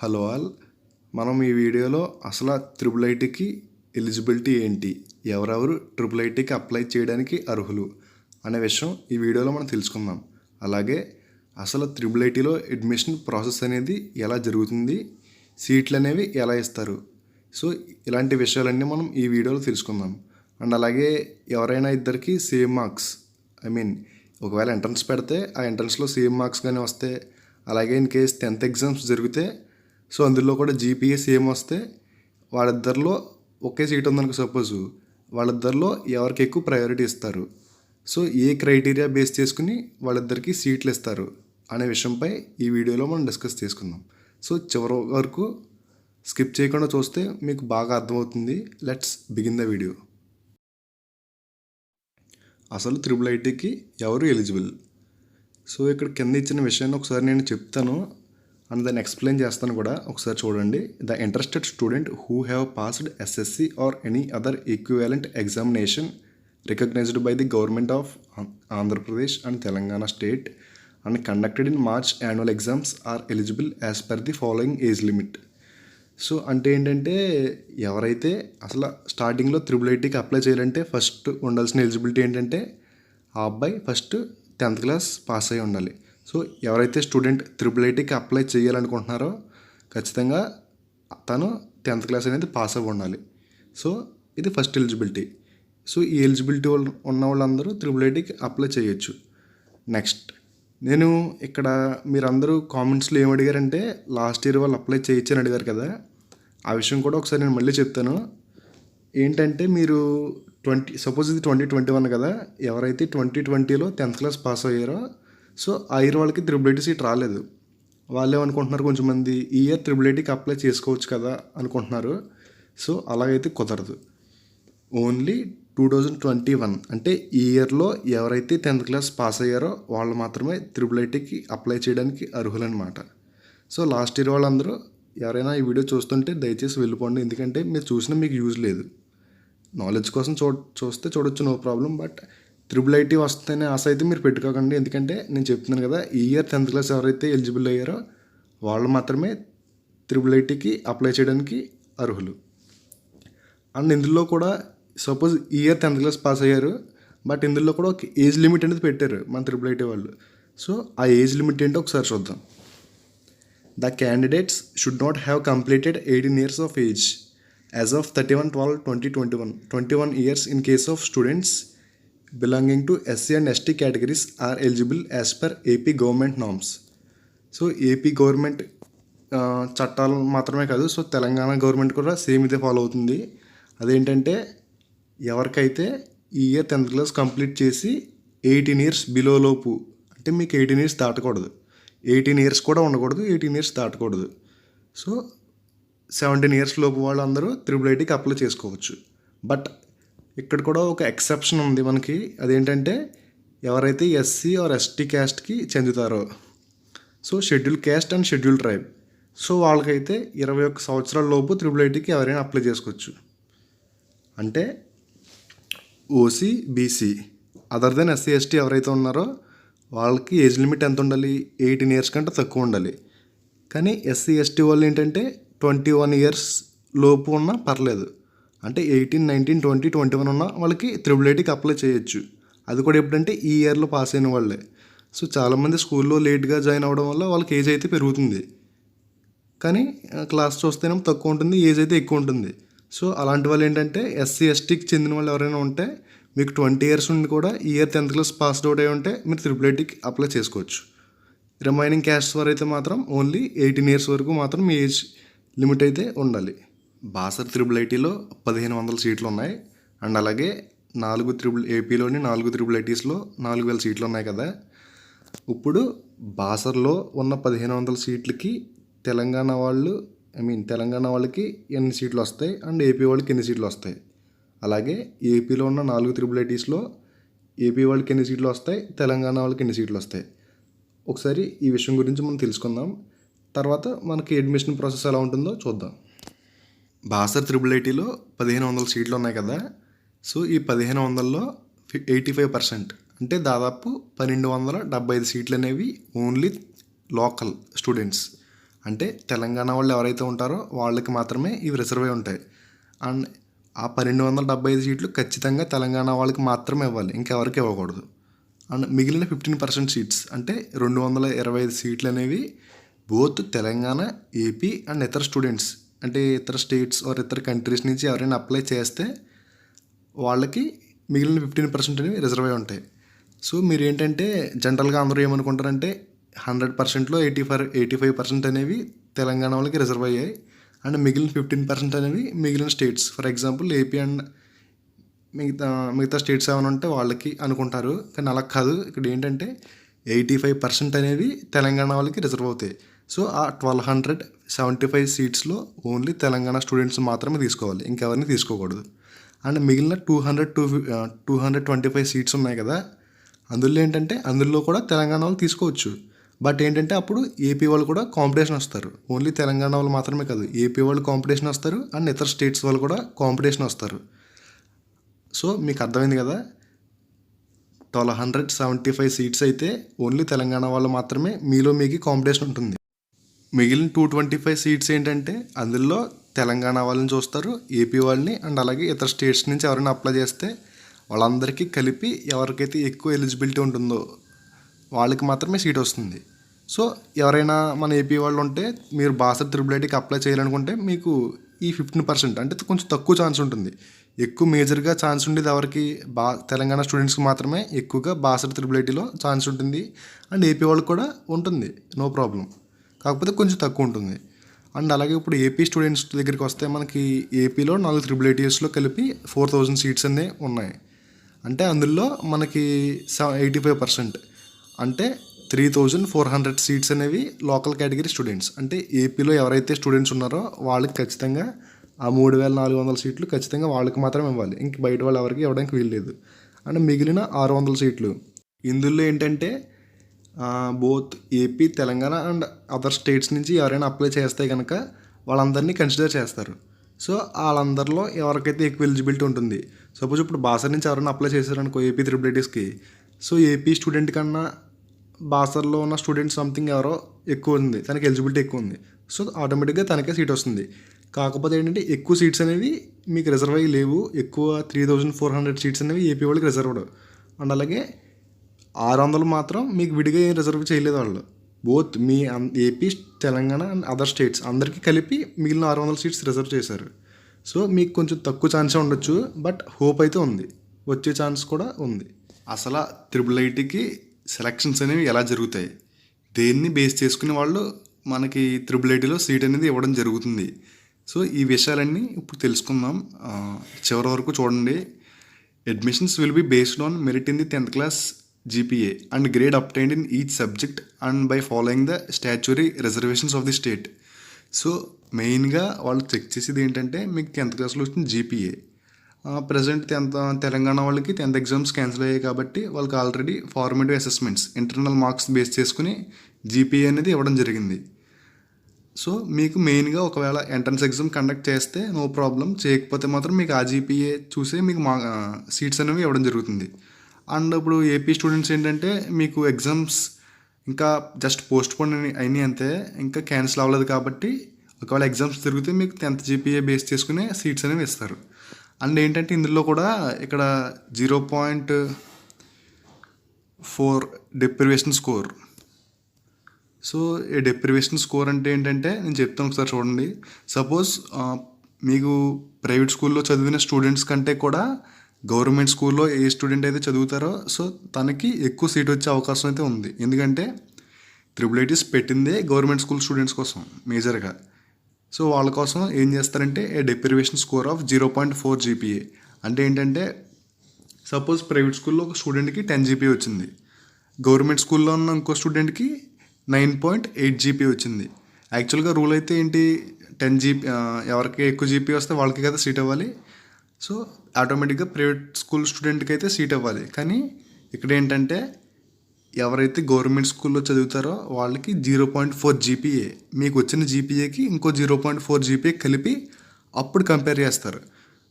Hello all. మనం ఈ వీడియోలో అసలు త్రిబుల్ ఐటీకి ఎలిజిబిలిటీ ఏంటి, ఎవరెవరు ట్రిపుల్ ఐటీకి అప్లై చేయడానికి అర్హులు అనే విషయం ఈ వీడియోలో మనం తెలుసుకుందాం. అలాగే అసలు త్రిబుల్ ఐటీలో అడ్మిషన్ ప్రాసెస్ అనేది ఎలా జరుగుతుంది, సీట్లు అనేవి ఎలా ఇస్తారు, సో ఇలాంటి విషయాలన్నీ మనం ఈ వీడియోలో తెలుసుకుందాం. అండ్ అలాగే ఎవరైనా ఇద్దరికి సేమ్ మార్క్స్, ఒకవేళ ఎంట్రన్స్ పెడితే ఆ ఎంట్రన్స్లో సేమ్ మార్క్స్ కానీ వస్తే, అలాగే ఇన్ కేస్ 10th ఎగ్జామ్స్ జరిగితే సో అందులో కూడా జీపీఏ సేమ్ వస్తే వాళ్ళిద్దరిలో ఒకే సీట్ ఉందనుకో, సపోజు వాళ్ళిద్దరిలో ఎవరికి ఎక్కువ ప్రయారిటీ ఇస్తారు, సో ఏ క్రైటీరియా బేస్ చేసుకుని వాళ్ళిద్దరికి సీట్లు ఇస్తారు అనే విషయంపై ఈ వీడియోలో మనం డిస్కస్ చేసుకుందాం. సో చివరి వరకు స్కిప్ చేయకుండా చూస్తే మీకు బాగా అర్థమవుతుంది. Let's begin the video. అసలు త్రిబుల్ ఐటీకి ఎవరు ఎలిజిబుల్? సో ఇక్కడ కింద ఇచ్చిన విషయాన్ని ఒకసారి నేను చెప్తాను అండ్ దాన్ని ఎక్స్ప్లెయిన్ చేస్తాను కూడా, ఒకసారి చూడండి. The interested student who have passed SSC or any other equivalent examination recognised by the government of Andhra Pradesh and Telangana state and conducted in March annual exams are eligible as per the following age limit. So అంటే ఏంటంటే, ఎవరైతే అసలు స్టార్టింగ్లో triple ఐటీకి apply చేయాలంటే first ఉండాల్సిన eligibility ఏంటంటే, ఆ అబ్బాయి ఫస్ట్ 10th క్లాస్ పాస్ అయి ఉండాలి. సో ఎవరైతే స్టూడెంట్ త్రిబుల్ ఐటీకి అప్లై చేయాలనుకుంటున్నారో ఖచ్చితంగా తను 10th క్లాస్ అనేది పాస్ అవ్వి ఉండాలి. సో ఇది ఫస్ట్ ఎలిజిబిలిటీ. సో ఈ ఎలిజిబిలిటీ ఉన్న వాళ్ళందరూ త్రిబుల్ ఐటీకి అప్లై చేయొచ్చు. నెక్స్ట్, నేను ఇక్కడ మీరందరూ కామెంట్స్లో ఏం అడిగారంటే, లాస్ట్ ఇయర్ వాళ్ళు అప్లై చేయొచ్చు అని అడిగారు కదా, ఆ విషయం కూడా ఒకసారి నేను మళ్ళీ చెప్తాను. ఏంటంటే మీరు సపోజ్ ఇది 2021 కదా, ఎవరైతే 2020లో 10th క్లాస్ పాస్ అయ్యారో సో ఆ ఇయర్ వాళ్ళకి త్రిబుల్ ఐటీ సీట్ రాలేదు. వాళ్ళు ఏమనుకుంటున్నారు, కొంచెం మంది ఈ ఇయర్ త్రిబుల్ ఐటీకి అప్లై చేసుకోవచ్చు కదా అనుకుంటున్నారు. సో అలాగైతే కుదరదు. ఓన్లీ 2021 అంటే ఈ ఇయర్లో ఎవరైతే 10th క్లాస్ పాస్ అయ్యారో వాళ్ళు మాత్రమే త్రిబుల్ ఐటీకి అప్లై చేయడానికి అర్హులన్నమాట. సో లాస్ట్ ఇయర్ వాళ్ళందరూ ఎవరైనా ఈ వీడియో చూస్తుంటే దయచేసి వెళ్ళిపోండి, ఎందుకంటే మీరు చూసినా మీకు యూజ్ లేదు. నాలెడ్జ్ కోసం చూస్తే చూడొచ్చు, no problem. But triple IT వస్తేనే ఆశ అయితే మీరు పెట్టుకోకండి, ఎందుకంటే నేను చెప్తున్నాను కదా, ఈ ఇయర్ 10th క్లాస్ ఎవరైతే ఎలిజిబుల్ అయ్యారో వాళ్ళు మాత్రమే త్రిబుల్ ఐటీకి అప్లై చేయడానికి అర్హులు. అండ్ ఇందులో కూడా సపోజ్ ఈ ఇయర్ 10th క్లాస్ పాస్ అయ్యారు, బట్ ఇందులో కూడా ఒక ఏజ్ లిమిట్ అనేది పెట్టారు మన త్రిబుల్ ఐటీ వాళ్ళు. సో ఆ ఏజ్ లిమిట్ ఏంటో ఒకసారి చూద్దాం. The candidates should not have completed 18 years of age as of 31/12/2021. 21 years in case of students belonging to SC and ST categories are eligible as per AP government norms. So AP government చట్టాలు మాత్రమే కాదు, so Telangana government కూడా same ఇదే follow అవుతుంది. అదేంటంటే, ఎవరికైతే ఈ year 10th class complete చేసి 18 ఇయర్స్ బిలో లోపు, అంటే మీకు 18 ఇయర్స్ దాటకూడదు, 18 ఇయర్స్ కూడా ఉండకూడదు, 18 ఇయర్స్ దాటకూడదు. సో 17 ఇయర్స్ లోపు వాళ్ళందరూ త్రిబుల్ ఐటీకి అప్లై చేసుకోవచ్చు. బట్ ఇక్కడ కూడా ఒక ఎక్సెప్షన్ ఉంది మనకి. అదేంటంటే, ఎవరైతే ఎస్సీ ఆర్ ఎస్టీ క్యాస్ట్కి చెందుతారో, so schedule caste and schedule tribe, so వాళ్ళకైతే 21 సంవత్సరాల లోపు త్రిబుల్ ఐటీకి ఎవరైనా అప్లై చేసుకోవచ్చు. అంటే OC, BC other than SC ST ఎవరైతే ఉన్నారో వాళ్ళకి ఏజ్ లిమిట్ ఎంత ఉండాలి, 18 ఇయర్స్ కంటే తక్కువ ఉండాలి. కానీ ఎస్సీ ఎస్టీ వాళ్ళు ఏంటంటే 21 ఇయర్స్ లోపు ఉన్నా పర్లేదు, అంటే 18, 19, 20, 21 ఉన్న వాళ్ళకి త్రిబుల్ ఐటీకి అప్లై చేయొచ్చు. అది కూడా ఎప్పుడంటే ఈ ఇయర్లో పాస్ అయిన వాళ్ళే. సో చాలామంది స్కూల్లో లేట్గా జాయిన్ అవ్వడం వల్ల వాళ్ళకి ఏజ్ అయితే పెరుగుతుంది, కానీ క్లాస్ చూస్తేనేమో తక్కువ ఉంటుంది, ఏజ్ అయితే ఎక్కువ ఉంటుంది. సో అలాంటి వాళ్ళు ఏంటంటే, ఎస్సీ ఎస్టీకి చెందిన వాళ్ళు ఎవరైనా ఉంటే మీకు 20 ఇయర్స్ నుండి కూడా ఈ year 10th class passed out అయి ఉంటే మీరు త్రిబుల్ ఐటీకి అప్లై చేసుకోవచ్చు. రిమైనింగ్ క్యాస్ట్ వారు అయితే మాత్రం ఓన్లీ 18 ఇయర్స్ వరకు మాత్రం మీ ఏజ్ లిమిట్ అయితే ఉండాలి. బాసర్ త్రిబుల్ ఐటీలో 1500 సీట్లు ఉన్నాయి. అండ్ అలాగే ఏపీలోని 4 త్రిబుల్ ఐటీస్లో 4000 సీట్లు ఉన్నాయి కదా. ఇప్పుడు బాసర్లో ఉన్న 1500 సీట్లకి తెలంగాణ వాళ్ళకి ఎన్ని సీట్లు వస్తాయి అండ్ ఏపీ వాళ్ళకి ఎన్ని సీట్లు వస్తాయి, అలాగే ఏపీలో ఉన్న 4 త్రిబుల్ ఐటీస్లో ఏపీ వాళ్ళకి ఎన్ని సీట్లు వస్తాయి, తెలంగాణ వాళ్ళకి ఎన్ని సీట్లు వస్తాయి, ఒకసారి ఈ విషయం గురించి మనం తెలుసుకుందాం. తర్వాత మనకి అడ్మిషన్ ప్రాసెస్ ఎలా ఉంటుందో చూద్దాం. బాసర్ త్రిబుల్ ఐటీలో 1500 సీట్లు ఉన్నాయి కదా. సో ఈ 1500లో 85% అంటే దాదాపు 1275 సీట్లు అనేవి ఓన్లీ లోకల్ స్టూడెంట్స్, అంటే తెలంగాణ వాళ్ళు ఎవరైతే ఉంటారో వాళ్ళకి మాత్రమే ఇవి రిజర్వ్ అయి ఉంటాయి. అండ్ ఆ 1275 సీట్లు ఖచ్చితంగా తెలంగాణ వాళ్ళకి మాత్రమే ఇవ్వాలి, ఇంకెవరికి ఇవ్వకూడదు. అండ్ మిగిలిన 15% సీట్స్ అంటే 225 సీట్లు అనేవి బోత్ తెలంగాణ, ఏపీ అండ్ ఇతర స్టూడెంట్స్ అంటే ఇతర స్టేట్స్ ఆర్ ఇతర కంట్రీస్ నుంచి ఎవరైనా అప్లై చేస్తే వాళ్ళకి మిగిలిన 15% అనేవి రిజర్వ్ అయి ఉంటాయి. సో మీరు ఏంటంటే జనరల్గా అందరూ ఏమనుకుంటారంటే 100%లో 85% అనేవి తెలంగాణ వాళ్ళకి రిజర్వ్ అయ్యాయి అండ్ మిగిలిన 15% అనేవి మిగిలిన states, for example AP and మిగతా స్టేట్స్ ఏమైనా ఉంటే వాళ్ళకి అనుకుంటారు. కానీ అలా కాదు, ఇక్కడ ఏంటంటే 85% అనేవి తెలంగాణ వాళ్ళకి రిజర్వ్ అవుతాయి. సో ఆ 1275 సీట్స్లో ఓన్లీ తెలంగాణ స్టూడెంట్స్ మాత్రమే తీసుకోవాలి, ఇంకెవరిని తీసుకోకూడదు. అండ్ మిగిలిన 225 సీట్స్ ఉన్నాయి కదా, అందులో కూడా తెలంగాణ వాళ్ళు తీసుకోవచ్చు. బట్ ఏంటంటే అప్పుడు ఏపీ వాళ్ళు కూడా కాంపిటీషన్ వస్తారు. ఓన్లీ తెలంగాణ వాళ్ళు మాత్రమే కాదు, ఏపీ వాళ్ళు కాంపిటీషన్ వస్తారు అండ్ ఇతర స్టేట్స్ వాళ్ళు కూడా కాంపిటీషన్ వస్తారు. సో మీకు అర్థమైంది కదా, 1275 సీట్స్ అయితే ఓన్లీ తెలంగాణ వాళ్ళు మాత్రమే మీకు కాంపిటీషన్ ఉంటుంది. మిగిలిన 225 సీట్స్ ఏంటంటే అందులో తెలంగాణ వాళ్ళని చూస్తారు, ఏపీ వాళ్ళని అండ్ అలాగే ఇతర స్టేట్స్ నుంచి ఎవరైనా అప్లై చేస్తే వాళ్ళందరికీ కలిపి ఎవరికైతే ఎక్కువ ఎలిజిబిలిటీ ఉంటుందో వాళ్ళకి మాత్రమే సీట్ వస్తుంది. సో ఎవరైనా మన ఏపీ వాళ్ళు ఉంటే మీరు బాసర్ IIITకి అప్లై చేయాలనుకుంటే మీకు ఈ 15% అంటే కొంచెం తక్కువ ఛాన్స్ ఉంటుంది. ఎక్కువ మేజర్గా ఛాన్స్ ఉండేది ఎవరికి, తెలంగాణ స్టూడెంట్స్కి మాత్రమే ఎక్కువగా బాసర్ IIITలో ఛాన్స్ ఉంటుంది అండ్ ఏపీ వాళ్ళకి కూడా ఉంటుంది, నో ప్రాబ్లం, కాకపోతే కొంచెం తక్కువ ఉంటుంది. అండ్ అలాగే ఇప్పుడు ఏపీ స్టూడెంట్స్ దగ్గరికి వస్తే మనకి ఏపీలో 4 IIITస్లో కలిపి 4000 సీట్స్ అనే ఉన్నాయి. అంటే అందులో మనకి 85% అంటే 3400 సీట్స్ అనేవి లోకల్ కేటగిరీ స్టూడెంట్స్, అంటే ఏపీలో ఎవరైతే స్టూడెంట్స్ ఉన్నారో వాళ్ళకి ఖచ్చితంగా ఆ 3400 సీట్లు ఖచ్చితంగా వాళ్ళకి మాత్రమే ఇవ్వాలి, ఇంక బయట వాళ్ళు ఎవరికి ఇవ్వడానికి వీల్లేదు. అండ్ మిగిలిన 600 సీట్లు ఇందులో ఏంటంటే both AP, Telangana and other states నుంచి ఎవరైనా అప్లై చేస్తే కనుక వాళ్ళందరినీ కన్సిడర్ చేస్తారు. సో వాళ్ళందరిలో ఎవరికైతే ఎక్కువ ఎలిజిబిలిటీ ఉంటుంది, సపోజ్ ఇప్పుడు బాసర్ నుంచి ఎవరైనా అప్లై చేశారనుకో ఏపీ IIITస్కి, సో ఏపీ స్టూడెంట్ కన్నా బాసర్లో ఉన్న స్టూడెంట్ సంథింగ్ ఎవరో ఎక్కువ ఉంది, తనకి ఎలిజిబిలిటీ ఎక్కువ ఉంది, సో ఆటోమేటిక్గా తనకే సీట్ వస్తుంది. కాకపోతే ఏంటంటే ఎక్కువ సీట్స్ అనేవి మీకు రిజర్వ్ అయ్యి లేవు, ఎక్కువ 3400 సీట్స్ అనేవి ఏపీ వాళ్ళకి రిజర్వ్డ్ అండ్ అలాగే 600 మాత్రం మీకు విడిగా ఏం రిజర్వ్ చేయలేదు వాళ్ళు, both me AP, Telangana and other states అందరికీ కలిపి మిగిలిన 600 సీట్స్ రిజర్వ్ చేశారు. సో మీకు కొంచెం తక్కువ ఛాన్సే ఉండొచ్చు, బట్ హోప్ అయితే ఉంది, వచ్చే ఛాన్స్ కూడా ఉంది. అసలు IIITకి సెలక్షన్స్ అనేవి ఎలా జరుగుతాయి, దేన్ని బేస్ చేసుకుని వాళ్ళు మనకి IIITలో సీట్ అనేది ఇవ్వడం జరుగుతుంది. సో ఈ విషయాలన్నీ ఇప్పుడు తెలుసుకుందాం, చివరి వరకు చూడండి. Admissions will be based on merit in the 10th class GPA and grade obtained in each subject and by following the statutory reservations of the state. So మెయిన్గా వాళ్ళు చెక్ చేసేది ఏంటంటే మీకు 10th classలో వచ్చిన GPA. ప్రజెంట్ తెలంగాణ వాళ్ళకి 10th exams cancel అయ్యాయి కాబట్టి వాళ్ళకి already formative assessments internal marks base చేసుకుని GPA అనేది ఇవ్వడం జరిగింది. సో మీకు మెయిన్గా ఒకవేళ ఎంట్రన్స్ ఎగ్జామ్ కండక్ట్ చేస్తే నో ప్రాబ్లం, చేయకపోతే మాత్రం మీకు ఆ GPA చూసే మీకు సీట్స్ అనేవి ఇవ్వడం జరుగుతుంది. అండ్ ఇప్పుడు ఏపీ స్టూడెంట్స్ ఏంటంటే మీకు ఎగ్జామ్స్ ఇంకా జస్ట్ పోస్ట్ పోన్ అయినాయి అంతే, ఇంకా క్యాన్సిల్ అవ్వలేదు కాబట్టి ఒకవేళ ఎగ్జామ్స్ జరిగితే మీకు 10th GPA బేస్ చేసుకునే సీట్స్ అనేవి ఇస్తారు. అండ్ ఏంటంటే ఇందులో కూడా ఇక్కడ 0.4 డెప్రివేషన్ స్కోర్. సో ఈ డెప్రివేషన్ స్కోర్ అంటే ఏంటంటే నేను చెప్తాను, ఒకసారి చూడండి. సపోజ్ మీకు ప్రైవేట్ స్కూల్లో చదివిన స్టూడెంట్స్ కంటే కూడా గవర్నమెంట్ స్కూల్లో ఏ స్టూడెంట్ అయితే చదువుతారో సో తనకి ఎక్కువ సీట్ వచ్చే అవకాశం అయితే ఉంది. ఎందుకంటే IIITస్ పెట్టిందే గవర్నమెంట్ స్కూల్ స్టూడెంట్స్ కోసం మేజర్గా. సో వాళ్ళ కోసం ఏం చేస్తారంటే ఏ డెప్రివేషన్ స్కోర్ ఆఫ్ 0.4 GPA. అంటే ఏంటంటే సపోజ్ ప్రైవేట్ స్కూల్లో ఒక స్టూడెంట్కి 10 GPA వచ్చింది, గవర్నమెంట్ స్కూల్లో ఉన్న ఇంకో స్టూడెంట్కి 9.8 GPA వచ్చింది. యాక్చువల్గా రూల్ అయితే ఏంటి, 10 GPA ఎవరికి ఎక్కువ GPA వస్తే వాళ్ళకి కదా సీట్ అవ్వాలి. సో ఆటోమేటిక్గా ప్రైవేట్ స్కూల్ స్టూడెంట్కి అయితే సీట్ అవ్వాలి. కానీ ఇక్కడ ఏంటంటే ఎవరైతే గవర్నమెంట్ స్కూల్లో చదువుతారో వాళ్ళకి 0.4 GPA, మీకు వచ్చిన GPAకి ఇంకో 0.4 GPA కలిపి అప్పుడు కంపేర్ చేస్తారు.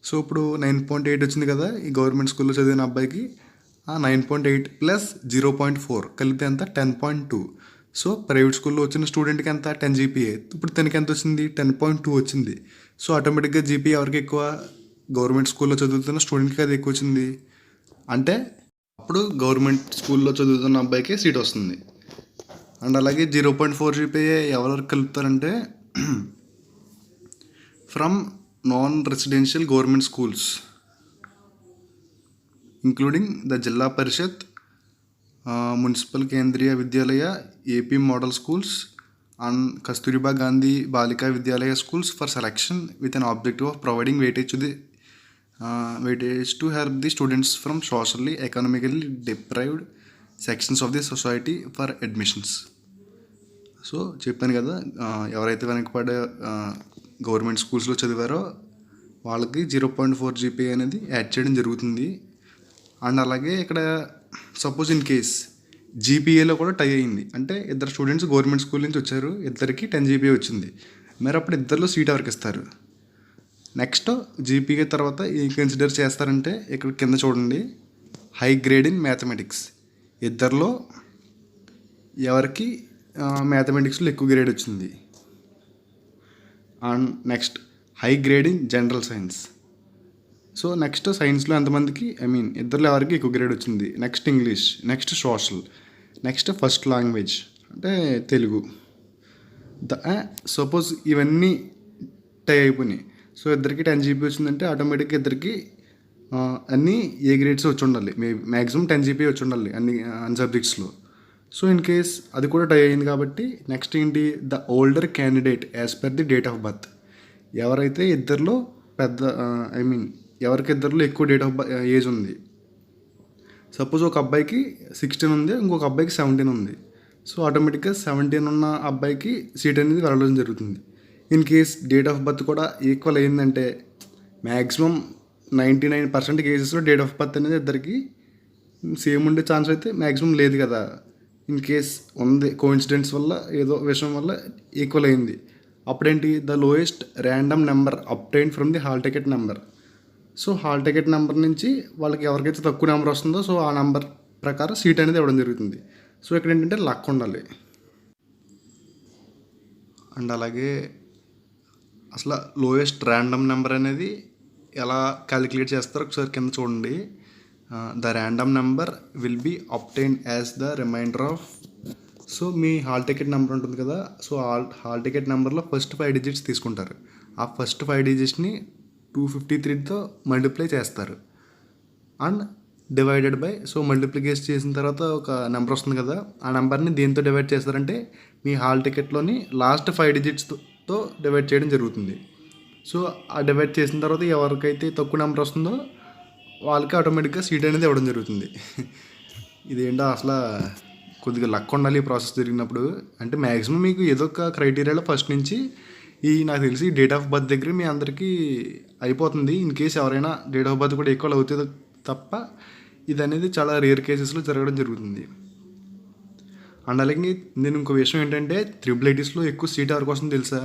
సో ఇప్పుడు 9.8 వచ్చింది కదా ఈ గవర్నమెంట్ స్కూల్లో చదివిన అబ్బాయికి, ఆ 9.8 ప్లస్ 0.4 కలిపితే అంతా 10.2. సో ప్రైవేట్ స్కూల్లో వచ్చిన స్టూడెంట్కి ఎంత 10 జీపీఏ, ఇప్పుడు తనకి ఎంత వచ్చింది 10.2 వచ్చింది. సో ఆటోమేటిక్గా జీపీఏ ఎవరికి ఎక్కువ, గవర్నమెంట్ స్కూల్లో చదువుతున్న స్టూడెంట్కి అది ఎక్కువ వచ్చింది. అంటే అప్పుడు గవర్నమెంట్ స్కూల్లో చదువుతున్న అబ్బాయికి సీట్ వస్తుంది. అండ్ అలాగే 0.4 జీపీఏ ఎవరెవరికి కలుపుతారంటే from non residential government schools including the Zilla Parishad, municipal Kendriya Vidyalaya, AP model schools and Kasturba Gandhi Balika Vidyalaya schools for selection with an objective of providing weightage to help the students from socially economically deprived sections of the society for admissions. So చెప్పాను కదా, ఎవరైతే వెనకపడే government స్కూల్స్లో చదివారో వాళ్ళకి 0.4 GP అనేది add చేయడం జరుగుతుంది. And అలాగే ఇక్కడ సపోజ్ ఇన్ కేస్ జీపీఏలో కూడా టై అయింది, అంటే ఇద్దరు స్టూడెంట్స్ గవర్నమెంట్ స్కూల్ నుంచి వచ్చారు, ఇద్దరికి 10 జీపీఏ వచ్చింది, మరి అప్పుడు ఇద్దరిలో సీట్ ఎవరికి ఇస్తారు? నెక్స్ట్ జీపీఏ తర్వాత ఏం కన్సిడర్ చేస్తారంటే ఇక్కడ కింద చూడండి, హై గ్రేడ్ ఇన్ మ్యాథమెటిక్స్. ఇద్దరిలో ఎవరికి మ్యాథమెటిక్స్లో ఎక్కువ గ్రేడ్ వచ్చింది. And next high grade in general science. So next సైన్స్లో ఎంతమందికి, ఇద్దరిలో ఎవరికి ఎక్కువ గ్రేడ్ వచ్చింది. Next English, next social, next first language అంటే తెలుగు. సపోజ్ ఇవన్నీ టై అయిపోయినాయి. సో ఇద్దరికి 10 జీపీ వచ్చిందంటే ఆటోమేటిక్గా ఇద్దరికి అన్నీ ఏ గ్రేడ్స్ వచ్చి ఉండాలి, మ్యాక్సిమం 10 జీపీ వచ్చి ఉండాలి అన్ని సబ్జెక్ట్స్లో. సో ఇన్ కేస్ అది కూడా టై అయింది కాబట్టి నెక్స్ట్ ఏంటి, the older candidate as per the date of birth. ఎవరైతే ఇద్దరిలో ఎవరికి ఇద్దరిలో ఎక్కువ డేట్ ఆఫ్ ఏజ్ ఉంది. సపోజ్ ఒక అబ్బాయికి 16 ఉంది, ఇంకొక అబ్బాయికి 17 ఉంది. సో ఆటోమేటిక్గా 17 ఉన్న అబ్బాయికి సీట్ అనేది వెళ్ళడం జరుగుతుంది. In case date of birth కూడా ఈక్వల్ అయిందంటే మ్యాక్సిమం 99% కేసెస్లో డేట్ ఆఫ్ బర్త్ అనేది ఇద్దరికి సేమ్ ఉండే ఛాన్స్ అయితే మ్యాక్సిమం లేదు కదా. ఇన్ కేస్ ఉంది, కోఇన్సిడెన్స్ వల్ల ఏదో విషయం వల్ల ఈక్వల్ అయింది, అప్పుడేంటి, the lowest random number obtain from the hall ticket number. So hall ticket number నుంచి వాళ్ళకి ఎవరికైతే తక్కువ నెంబర్ వస్తుందో సో ఆ నెంబర్ ప్రకారం సీట్ అనేది ఇవ్వడం జరుగుతుంది. సో ఇక్కడ ఏంటంటే లక్ ఉండాలి. అండ్ అలాగే అసలు లోయెస్ట్ ర్యాండమ్ నెంబర్ అనేది ఎలా క్యాలిక్యులేట్ చేస్తారో ఒకసారి కింద చూడండి. The random number will be obtained as the remainder of. So మీ హాల్ టికెట్ నెంబర్ ఉంటుంది కదా, సో హాల్ టికెట్ నెంబర్లో ఫస్ట్ 5 డిజిట్స్ తీసుకుంటారు. ఆ ఫస్ట్ 5 డిజిట్స్ని 253తో మల్టిప్లై చేస్తారు and divided by. So multiplication చేసిన తర్వాత ఒక నెంబర్ వస్తుంది కదా, ఆ నెంబర్ని దేంతో డివైడ్ చేస్తారంటే మీ హాల్ టికెట్లోని లాస్ట్ 5 డిజిట్స్తో డివైడ్ చేయడం జరుగుతుంది. సో ఆ డివైడ్ చేసిన తర్వాత ఎవరికైతే తక్కువ నెంబర్ వస్తుందో వాళ్ళకి ఆటోమేటిక్గా సీట్ అనేది ఇవ్వడం జరుగుతుంది. ఇదేంటో అసలు కొద్దిగా లక్ ఉండాలి ఈ ప్రాసెస్ జరిగినప్పుడు. అంటే మ్యాక్సిమం మీకు ఏదో ఒక క్రైటీరియాలో ఫస్ట్ నుంచి నాకు తెలిసి డేట్ ఆఫ్ బర్త్ దగ్గర మీ అందరికీ అయిపోతుంది. ఇన్ కేసు ఎవరైనా డేట్ ఆఫ్ బర్త్ కూడా ఈక్వల్ అవుతుంది తప్ప ఇది అనేది చాలా రేర్ కేసెస్లో జరగడం జరుగుతుంది. అండ్ అలాగే నేను ఇంకో విషయం ఏంటంటే, త్రిబుల్ ఐటీస్లో ఎక్కువ సీట్ ఎవరికి వస్తుందో తెలుసా,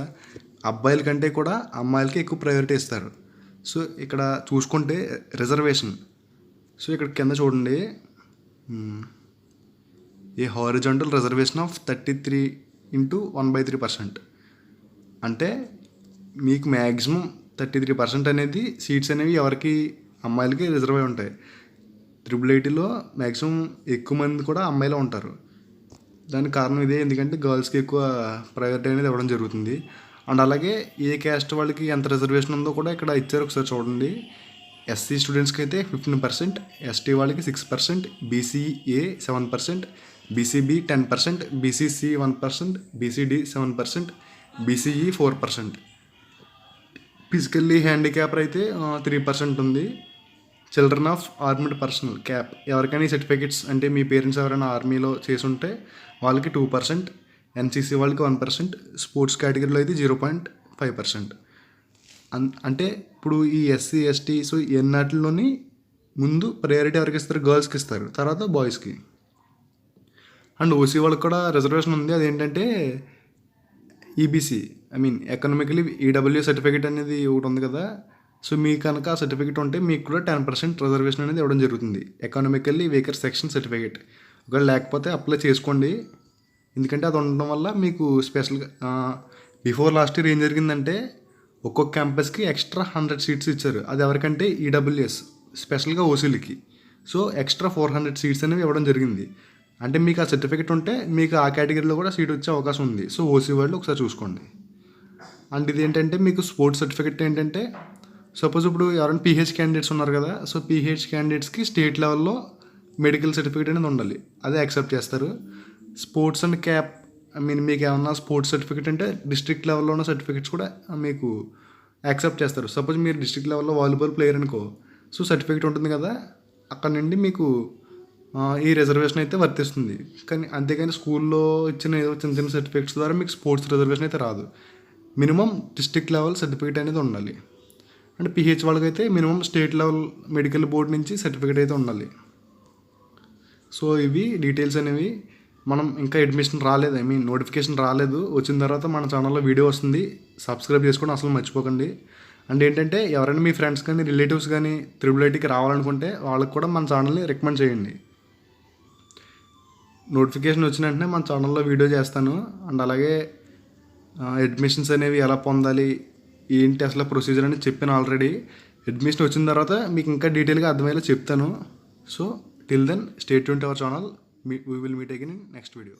అబ్బాయిల కంటే కూడా అమ్మాయిలకి ఎక్కువ ప్రయారిటీ ఇస్తారు. సో ఇక్కడ చూసుకుంటే రిజర్వేషన్, సో ఇక్కడ కింద చూడండి, ఏ హారిజాంటల్ రిజర్వేషన్ ఆఫ్ 33 × 1/3%. అంటే మీకు మ్యాక్సిమం 33% అనేది సీట్స్ అనేవి ఎవరికి, అమ్మాయిలకి రిజర్వ్ అయి ఉంటాయి. త్రిబుల్ ఐటీలో మ్యాక్సిమం ఎక్కువ మంది కూడా అమ్మాయిలు ఉంటారు. దానికి కారణం ఇదే, ఎందుకంటే గర్ల్స్కి ఎక్కువ ప్రయారిటీ అనేది ఇవ్వడం జరుగుతుంది. అండ్ అలాగే ఏ క్యాస్ట్ వాళ్ళకి ఎంత రిజర్వేషన్ ఉందో కూడా ఇక్కడ ఇచ్చారు, ఒకసారి చూడండి. ఎస్సీ స్టూడెంట్స్కి అయితే 15%, ఎస్టీ వాళ్ళకి 6%, BCA 7%, BCB 10%, BCC 1%, BCD 7%, BCE 4%. Physically handicap అయితే 3% ఉంది. Children of armed personnel cap, ఎవరికైనా సర్టిఫికెట్స్ అంటే మీ పేరెంట్స్ ఎవరైనా ఆర్మీలో చేసుంటే వాళ్ళకి 2%, ఎన్సీసీ వాళ్ళకి 1%, స్పోర్ట్స్ కేటగిరీలో అయితే 0.5%. అంటే ఇప్పుడు ఈ ఎస్సీ ఎస్టీ సో ఎన్నాటిలోని ముందు ప్రయారిటీ ఎవరికి ఇస్తారు, గర్ల్స్కి ఇస్తారు, తర్వాత బాయ్స్కి. అండ్ ఓసీ వాళ్ళకి కూడా రిజర్వేషన్ ఉంది, అదేంటంటే ఈబీసీ, ఎకనామికలీ ఈడబ్ల్యూ సర్టిఫికేట్ అనేది ఒకటి ఉంది కదా. సో మీకు కనుక ఆ సర్టిఫికేట్ ఉంటే మీకు కూడా 10% రిజర్వేషన్ అనేది ఇవ్వడం జరుగుతుంది, ఎకనామికల్లీ వీకర్ సెక్షన్ సర్టిఫికేట్. ఒకవేళ లేకపోతే అప్లై చేసుకోండి, ఎందుకంటే అది ఉండడం వల్ల మీకు స్పెషల్గా బిఫోర్ లాస్ట్ ఇయర్ ఏం జరిగిందంటే ఒక్కొక్క క్యాంపస్కి ఎక్స్ట్రా 100 సీట్స్ ఇచ్చారు. అది ఎవరికంటే ఈడబ్ల్యూఎస్ స్పెషల్గా ఓసీలకి. సో ఎక్స్ట్రా 400 సీట్స్ అనేవి ఇవ్వడం జరిగింది. అంటే మీకు ఆ సర్టిఫికెట్ ఉంటే మీకు ఆ కేటగిరీలో కూడా సీట్ వచ్చే అవకాశం ఉంది. సో ఓసీ వాళ్ళు ఒకసారి చూసుకోండి. అండ్ ఇది ఏంటంటే మీకు స్పోర్ట్స్ సర్టిఫికెట్ ఏంటంటే సపోజ్ ఇప్పుడు ఎవరైనా పీహెచ్ క్యాండిడేట్స్ ఉన్నారు కదా, సో పీహెచ్ క్యాండిడేట్స్కి స్టేట్ లెవెల్లో మెడికల్ సర్టిఫికేట్ అనేది ఉండాలి, అదే యాక్సెప్ట్ చేస్తారు. స్పోర్ట్స్ అండ్ క్యాప్ మీకు ఏమన్నా స్పోర్ట్స్ సర్టిఫికేట్ అంటే డిస్ట్రిక్ట్ లెవెల్లో ఉన్న సర్టిఫికేట్స్ కూడా మీకు యాక్సెప్ట్ చేస్తారు. సపోజ్ మీరు డిస్ట్రిక్ట్ లెవెల్లో వాలీబాల్ ప్లేయర్ అనుకో, సో సర్టిఫికేట్ ఉంటుంది కదా, అక్కడ నుండి మీకు ఈ రిజర్వేషన్ అయితే వర్తిస్తుంది. కానీ అంతేకాని స్కూల్లో ఇచ్చిన ఏదో చిన్న చిన్న సర్టిఫికేట్స్ ద్వారా మీకు స్పోర్ట్స్ రిజర్వేషన్ అయితే రాదు. మినిమం డిస్ట్రిక్ట్ లెవెల్ సర్టిఫికేట్ అనేది ఉండాలి. అంటే పీహెచ్ వాళ్ళకైతే minimum state level medical board నుంచి సర్టిఫికేట్ అయితే ఉండాలి. సో ఇవి డీటెయిల్స్ అనేవి. మనం ఇంకా అడ్మిషన్ రాలేదు, నోటిఫికేషన్ రాలేదు. వచ్చిన తర్వాత మన ఛానల్లో వీడియో వస్తుంది, సబ్స్క్రైబ్ చేసుకోవడం అసలు మర్చిపోకండి. అండ్ ఏంటంటే ఎవరైనా మీ ఫ్రెండ్స్ కానీ రిలేటివ్స్ కానీ IIITకి రావాలనుకుంటే వాళ్ళకి కూడా మన ఛానల్ని రికమెండ్ చేయండి. నోటిఫికేషన్ వచ్చిన వెంటనే మన ఛానల్లో వీడియో చేస్తాను. అండ్ అలాగే అడ్మిషన్స్ అనేవి ఎలా పొందాలి, ఏంటి అసలు ప్రొసీజర్ అనేది చెప్పాను ఆల్రెడీ. అడ్మిషన్ వచ్చిన తర్వాత మీకు ఇంకా డీటెయిల్గా అర్థమయ్యేలా చెప్తాను. So till then stay tune to our channel. We will meet again in next video.